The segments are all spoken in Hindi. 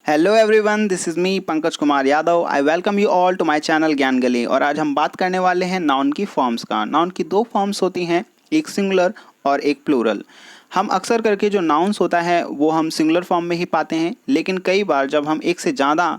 Hello everyone, this is me Pankaj Kumar Yadav. I welcome you all to my channel Gyan Gali. और आज हम बात करने वाले हैं नाउन की फॉर्म्स का। नाउन की दो फॉर्म्स होती हैं, एक सिंगुलर और एक प्लूरल। हम अक्सर करके जो नाउन्स होता है वो हम सिंगुलर फॉर्म में ही पाते हैं, लेकिन कई बार जब हम एक से ज़्यादा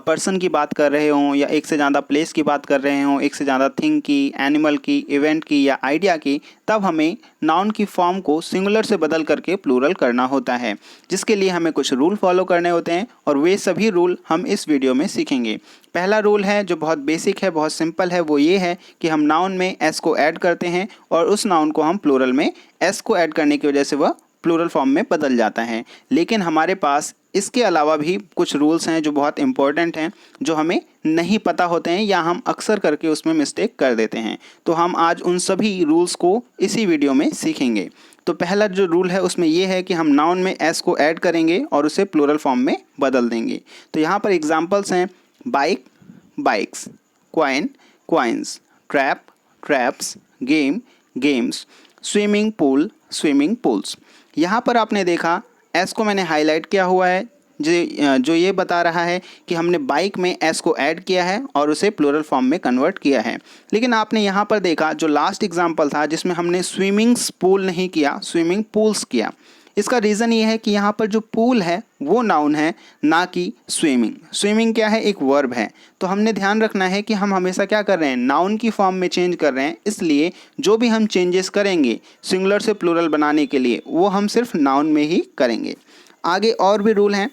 पर्सन की बात कर रहे हों या एक से ज़्यादा प्लेस की बात कर रहे हों, एक से ज़्यादा थिंग की, एनिमल की, इवेंट की या आइडिया की, तब हमें नाउन की फॉर्म को सिंगुलर से बदल करके प्लूरल करना होता है, जिसके लिए हमें कुछ रूल फॉलो करने होते हैं और वे सभी रूल हम इस वीडियो में सीखेंगे। पहला रूल है जो बहुत बेसिक है, बहुत सिंपल है, वो ये है कि हम नाउन में एस को ऐड करते हैं और उस नाउन को हम प्लूरल में एस को ऐड करने की वजह से वह प्लूरल फॉर्म में बदल जाता है। लेकिन हमारे पास इसके अलावा भी कुछ रूल्स हैं जो बहुत इंपॉर्टेंट हैं, जो हमें नहीं पता होते हैं या हम अक्सर करके उसमें मिस्टेक कर देते हैं। तो हम आज उन सभी रूल्स को इसी वीडियो में सीखेंगे। तो पहला जो रूल है उसमें यह है कि हम नाउन में एस को ऐड करेंगे और उसे प्लूरल फॉर्म में बदल देंगे। तो यहाँ पर एग्जांपल्स हैं bike, bikes, coin, coins, trap, traps, game, games, swimming pool, swimming pools. यहाँ पर आपने देखा एस को मैंने हाईलाइट किया हुआ है, जो ये बता रहा है कि हमने बाइक में एस को ऐड किया है और उसे प्लूरल फॉर्म में कन्वर्ट किया है। लेकिन आपने यहाँ पर देखा जो लास्ट एग्जांपल था जिसमें हमने स्विमिंग्स पूल नहीं किया, स्विमिंग पूल्स किया। इसका रीज़न ये है कि यहाँ पर जो पूल है वो नाउन है, ना कि स्विमिंग। स्विमिंग क्या है? एक वर्ब है। तो हमने ध्यान रखना है कि हम हमेशा क्या कर रहे हैं, नाउन की फॉर्म में चेंज कर रहे हैं। इसलिए जो भी हम चेंजेस करेंगे सिंगुलर से प्लूरल बनाने के लिए, वो हम सिर्फ नाउन में ही करेंगे। आगे और भी रूल हैं,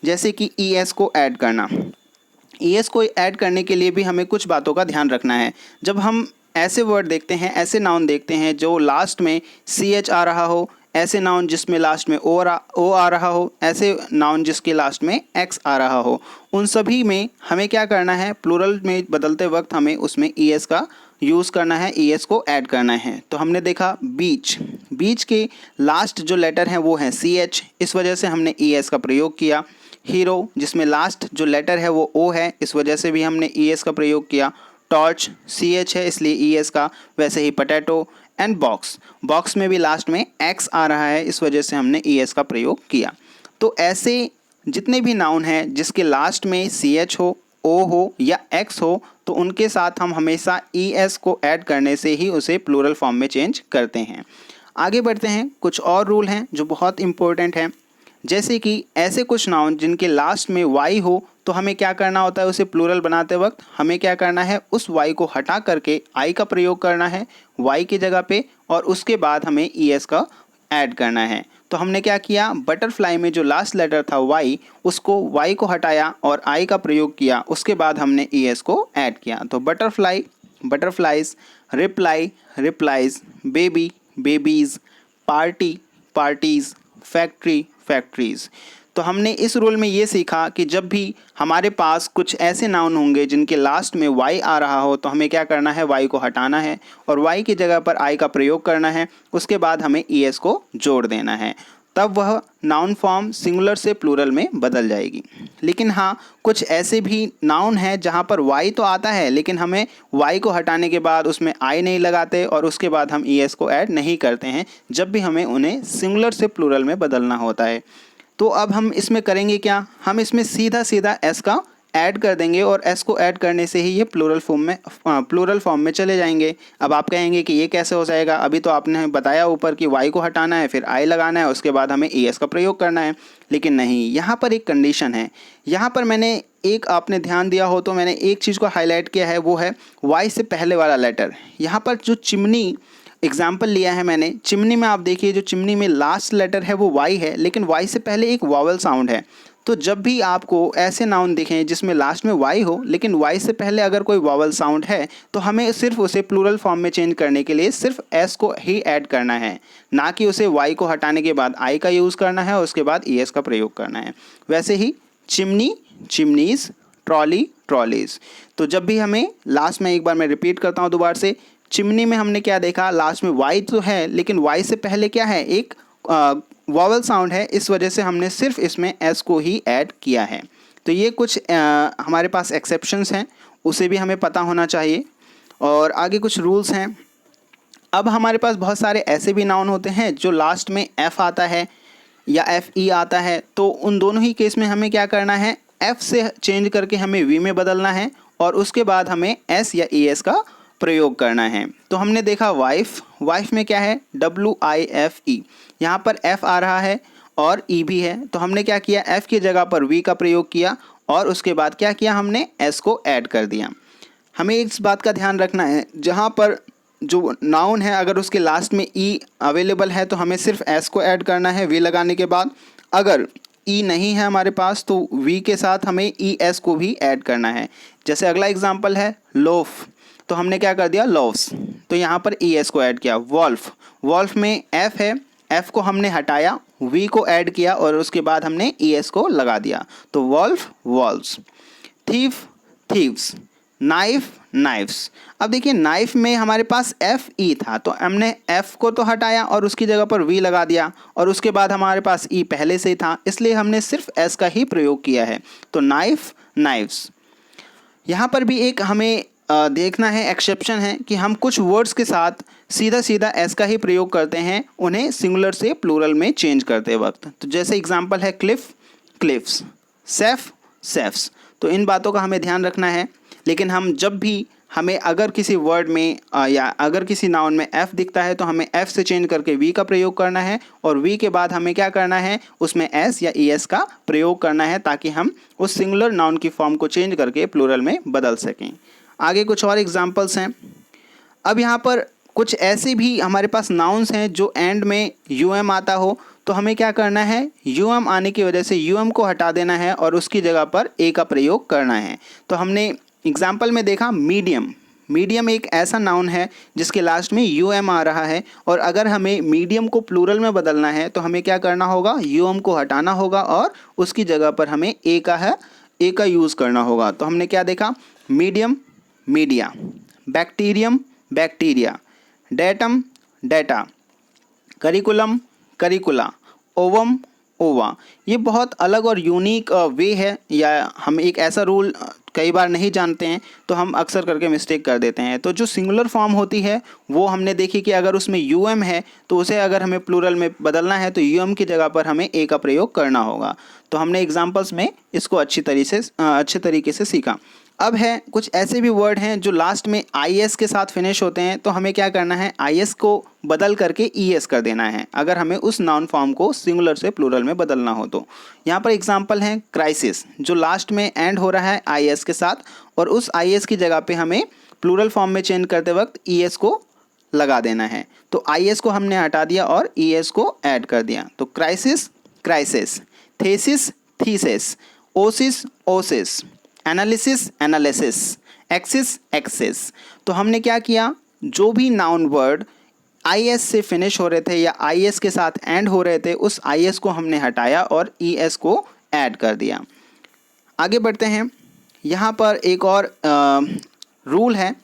जैसे कि ई एस को ऐड करना। ई एस को ऐड करने के लिए भी हमें कुछ बातों का ध्यान रखना है। जब हम ऐसे वर्ड देखते हैं, ऐसे नाउन देखते हैं जो लास्ट में सी एच आ रहा हो, ऐसे नाउन जिसमें लास्ट में ओ आ रहा हो, ऐसे नाउन जिसके लास्ट में एक्स आ रहा हो, उन सभी में हमें क्या करना है, प्लूरल में बदलते वक्त हमें उसमें ई एस का यूज़ करना है, ई एस को ऐड करना है। तो हमने देखा बीच, बीच के लास्ट जो लेटर हैं वो है सी एच, इस वजह से हमने ई एस का प्रयोग किया। हीरो, जिसमें लास्ट जो लेटर है वो ओ है, इस वजह से भी हमने ई एस का प्रयोग किया। टॉर्च, सी एच है इसलिए ई एस का। वैसे ही पोटैटो एंड बॉक्स, बॉक्स में भी लास्ट में एक्स आ रहा है, इस वजह से हमने ई एस का प्रयोग किया। तो ऐसे जितने भी नाउन हैं जिसके लास्ट में सी एच हो, ओ हो या एक्स हो, तो उनके साथ हम हमेशा ई एस को ऐड करने से ही उसे प्लूरल फॉर्म में चेंज करते हैं। आगे बढ़ते हैं, कुछ और रूल हैं जो बहुत इंपॉर्टेंट हैं। जैसे कि ऐसे कुछ नाउन जिनके लास्ट में वाई हो, तो हमें क्या करना होता है, उसे प्लूरल बनाते वक्त हमें क्या करना है, उस वाई को हटा करके आई का प्रयोग करना है वाई की जगह पे, और उसके बाद हमें ई एस का ऐड करना है। तो हमने क्या किया, बटरफ्लाई में जो लास्ट लेटर था वाई, उसको वाई को हटाया और आई का प्रयोग किया, उसके बाद हमने ई एस को ऐड किया। तो butterfly, butterflies, reply, replies, baby, babies, party, parties, factory, factories. तो हमने इस रूल में ये सीखा कि जब भी हमारे पास कुछ ऐसे नाउन होंगे जिनके लास्ट में वाई आ रहा हो, तो हमें क्या करना है, वाई को हटाना है और वाई की जगह पर आई का प्रयोग करना है। उसके बाद हमें ई एस को जोड़ देना है, तब वह नाउन फॉर्म सिंगुलर से प्लूरल में बदल जाएगी। लेकिन हाँ, कुछ ऐसे भी नाउन हैं जहाँ पर वाई तो आता है, लेकिन हमें वाई को हटाने के बाद उसमें आई नहीं लगाते और उसके बाद हम ई एस को ऐड नहीं करते हैं, जब भी हमें उन्हें सिंगुलर से प्लूरल में बदलना होता है। तो अब हम इसमें करेंगे क्या, हम इसमें सीधा सीधा एस का ऐड कर देंगे और एस को ऐड करने से ही ये प्लूरल फॉर्म में चले जाएंगे। अब आप कहेंगे कि ये कैसे हो जाएगा, अभी तो आपने बताया ऊपर कि वाई को हटाना है, फिर आई लगाना है, उसके बाद हमें ई एस का प्रयोग करना है। लेकिन नहीं, यहाँ पर एक कंडीशन है। यहाँ पर मैंने एक, आपने ध्यान दिया हो तो मैंने एक चीज़ को हाईलाइट किया है, वो है वाई से पहले वाला लेटर। यहाँ पर जो चिमनी एग्जाम्पल लिया है मैंने, चिमनी में आप देखिए जो चिमनी में लास्ट लेटर है वो वाई है, लेकिन वाई से पहले एक वावल साउंड है। तो जब भी आपको ऐसे नाउन दिखें जिसमें लास्ट में वाई हो लेकिन वाई से पहले अगर कोई वावल साउंड है, तो हमें सिर्फ उसे प्लूरल फॉर्म में चेंज करने के लिए सिर्फ एस को ही ऐड करना है, ना कि उसे वाई को हटाने के बाद आई का यूज़ करना है और उसके बाद ई एस का प्रयोग करना है। वैसे ही चिमनी, चिमनीज़, ट्रॉली, ट्रॉलीज़। तो जब भी हमें लास्ट में, एक बार मैं रिपीट करता हूँ दोबारा से, चिमनी में हमने क्या देखा, लास्ट में वाई तो है लेकिन वाई से पहले क्या है, एक वॉवल साउंड है, इस वजह से हमने सिर्फ इसमें एस को ही ऐड किया है। तो ये कुछ हमारे पास एक्सेप्शंस हैं, उसे भी हमें पता होना चाहिए। और आगे कुछ रूल्स हैं। अब हमारे पास बहुत सारे ऐसे भी नाउन होते हैं जो लास्ट में एफ आता है, या एफ ई आता है, तो उन दोनों ही केस में हमें क्या करना है, एफ से चेंज करके हमें वी में बदलना है और उसके बाद हमें एस या ई एस का प्रयोग करना है। तो हमने देखा वाइफ, वाइफ में क्या है, WIFE, यहाँ पर एफ आ रहा है और ई भी है, तो हमने क्या किया, एफ की जगह पर वी का प्रयोग किया और उसके बाद क्या किया, हमने एस को ऐड कर दिया। हमें इस बात का ध्यान रखना है, जहाँ पर जो नाउन है अगर उसके लास्ट में ई अवेलेबल है तो हमें सिर्फ एस को ऐड करना है वी लगाने के बाद। अगर ई नहीं है हमारे पास तो वी के साथ हमें ई एस को भी ऐड करना है। जैसे अगला एग्जांपल है लोफ, तो हमने क्या कर दिया, लोव्स, तो यहाँ पर ई एस को ऐड किया। वॉल्फ, वॉल्फ में एफ है, एफ को हमने हटाया, वी को ऐड किया और उसके बाद हमने ई एस को लगा दिया, तो wolf, wolves. Thief, thieves. Knife, knifes. अब देखिए नाइफ में हमारे पास एफ ई था, तो हमने एफ को तो हटाया और उसकी जगह पर वी लगा दिया और उसके बाद हमारे पास ई पहले से ही था, इसलिए हमने सिर्फ एस का ही प्रयोग किया है, तो नाइफ, नाइफ्स। यहाँ पर भी एक हमें देखना है, एक्सेप्शन है कि हम कुछ वर्ड्स के साथ सीधा सीधा एस का ही प्रयोग करते हैं उन्हें सिंगुलर से प्लूरल में चेंज करते वक्त। तो जैसे एग्जांपल है क्लिफ, क्लिफ्स, सेफ, सेफ्स। तो इन बातों का हमें ध्यान रखना है। लेकिन हम जब भी हमें अगर किसी वर्ड में या अगर किसी नाउन में एफ दिखता है तो हमें एफ से चेंज करके वी का प्रयोग करना है और वी के बाद हमें क्या करना है, उसमें एस या ई एस का प्रयोग करना है ताकि हम उस सिंगुलर नाउन की फॉर्म को चेंज करके प्लूरल में बदल सकें। आगे कुछ और एग्जांपल्स हैं। अब यहाँ पर कुछ ऐसे भी हमारे पास नाउन्स हैं जो एंड में यूएम आता हो, तो हमें क्या करना है, यूएम आने की वजह से यूएम को हटा देना है और उसकी जगह पर ए का प्रयोग करना है। तो हमने एग्जाम्पल में देखा मीडियम, मीडियम एक ऐसा नाउन है जिसके लास्ट में यूएम आ रहा है और अगर हमें मीडियम को प्लूरल में बदलना है तो हमें क्या करना होगा, यूएम को हटाना होगा और उसकी जगह पर हमें ए का यूज़ करना होगा। तो हमने क्या देखा, medium, media, bacterium, bacteria, datum, data, curriculum, करिकुला, ovum, ओवा। ये बहुत अलग और यूनिक वे है, या हम एक ऐसा रूल कई बार नहीं जानते हैं तो हम अक्सर करके मिस्टेक कर देते हैं। तो जो सिंगुलर फॉर्म होती है वो हमने देखी कि अगर उसमें यूएम है तो उसे अगर हमें प्लूरल में बदलना है तो यूएम की जगह पर हमें ए का प्रयोग करना होगा। तो हमने एग्जांपल्स में इसको अच्छे तरीके से सीखा। अब है कुछ ऐसे भी वर्ड हैं जो लास्ट में आई एस के साथ फिनिश होते हैं, तो हमें क्या करना है, आई एस को बदल करके ई एस कर देना है अगर हमें उस नाउन फॉर्म को सिंगुलर से प्लूरल में बदलना हो। तो यहाँ पर एग्जांपल है क्राइसिस, जो लास्ट में एंड हो रहा है आई एस के साथ और उस आई एस की जगह पे हमें प्लूरल फॉर्म में चेंज करते वक्त ई एस को लगा देना है। तो आई एस को हमने हटा दिया और ई एस को ऐड कर दिया। तो crisis, crisis, thesis, thesis, Oasis, Oasis, analysis, analysis, axis, axis. तो हमने क्या किया, जो भी नाउन वर्ड आई एस से फिनिश हो रहे थे या आई एस के साथ एंड हो रहे थे उस आई एस को हमने हटाया और ई एस को ऐड कर दिया। आगे बढ़ते हैं। यहाँ पर एक और रूल है,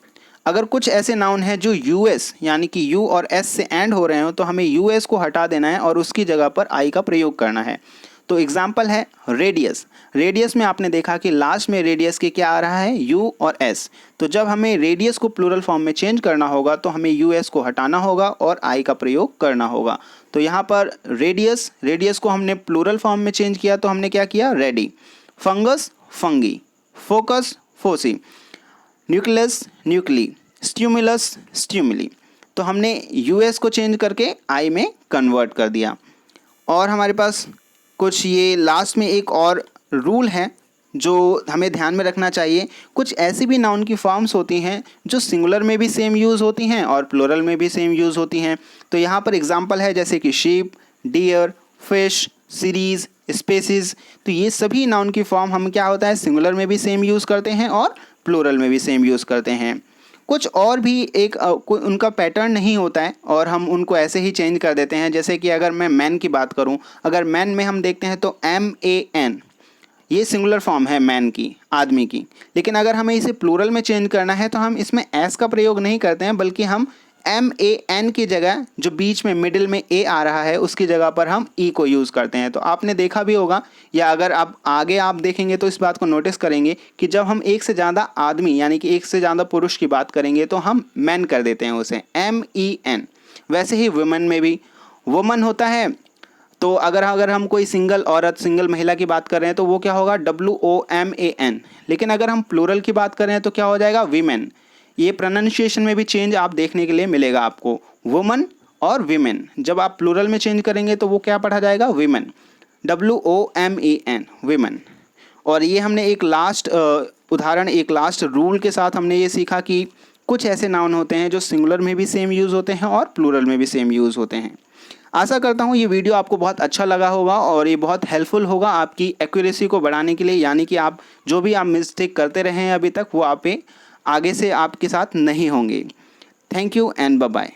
अगर कुछ ऐसे नाउन हैं जो यू एस यानी कि यू और एस से एंड हो रहे हो तो हमें यू एस को हटा देना है और उसकी जगह पर आई का प्रयोग करना है। तो एग्जाम्पल है रेडियस, रेडियस में आपने देखा कि लास्ट में रेडियस के क्या आ रहा है, यू और एस। तो जब हमें रेडियस को प्लूरल फॉर्म में चेंज करना होगा तो हमें यू एस को हटाना होगा और आई का प्रयोग करना होगा। तो यहाँ पर रेडियस, रेडियस को हमने प्लूरल फॉर्म में चेंज किया तो हमने क्या किया, ready. Fungus, fungi, focus, foci, nucleus, nuclei, stimulus, stimuli. तो हमने यू एस को चेंज करके आई में कन्वर्ट कर दिया। और हमारे पास कुछ ये लास्ट में एक और रूल है जो हमें ध्यान में रखना चाहिए। कुछ ऐसी भी नाउन की फॉर्म्स होती हैं जो सिंगुलर में भी सेम यूज़ होती हैं और प्लूरल में भी सेम यूज़ होती हैं। तो यहाँ पर एग्जांपल है जैसे कि sheep, deer, fish, series, species. तो ये सभी नाउन की फॉर्म हम क्या होता है, सिंगुलर में भी सेम यूज़ करते हैं और प्लूरल में भी सेम यूज़ करते हैं। कुछ और भी एक उनका पैटर्न नहीं होता है और हम उनको ऐसे ही चेंज कर देते हैं। जैसे कि अगर मैं मैन की बात करूं, अगर मैन में हम देखते हैं तो MAN, ये सिंगुलर फॉर्म है मैन की, आदमी की। लेकिन अगर हमें इसे प्लूरल में चेंज करना है तो हम इसमें एस का प्रयोग नहीं करते हैं, बल्कि हम MAN की जगह जो बीच में मिडिल में ए आ रहा है उसकी जगह पर हम ई को यूज़ करते हैं। तो आपने देखा भी होगा या अगर आप आगे आप देखेंगे तो इस बात को नोटिस करेंगे कि जब हम एक से ज़्यादा आदमी यानी कि एक से ज़्यादा पुरुष की बात करेंगे तो हम मैन कर देते हैं उसे, MEN। वैसे ही वुमेन में भी, वुमन होता है तो अगर हम कोई सिंगल औरत, सिंगल महिला की बात कर रहे हैं तो वो क्या होगा, WOMAN। लेकिन अगर हम प्लूरल की बात कर रहे हैं तो क्या हो जाएगा, वीमेन। ये प्रोनाउंसिएशन में भी चेंज आप देखने के लिए मिलेगा आपको, वुमन और वीमेन। जब आप प्लूरल में चेंज करेंगे तो वो क्या पढ़ा जाएगा, वीमेन, WOMEN, वीमेन। और ये हमने एक लास्ट उदाहरण, एक लास्ट रूल के साथ हमने ये सीखा कि कुछ ऐसे नाउन होते हैं जो सिंगुलर में भी सेम यूज़ होते हैं और प्लूरल में भी सेम यूज़ होते हैं। आशा करता हूँ ये वीडियो आपको बहुत अच्छा लगा होगा और ये बहुत हेल्पफुल होगा आपकी एक्यूरेसी को बढ़ाने के लिए, यानी कि आप जो भी आप मिस्टेक करते रहे हैं अभी तक वो आप आगे से आपके साथ नहीं होंगे। Thank you and bye bye.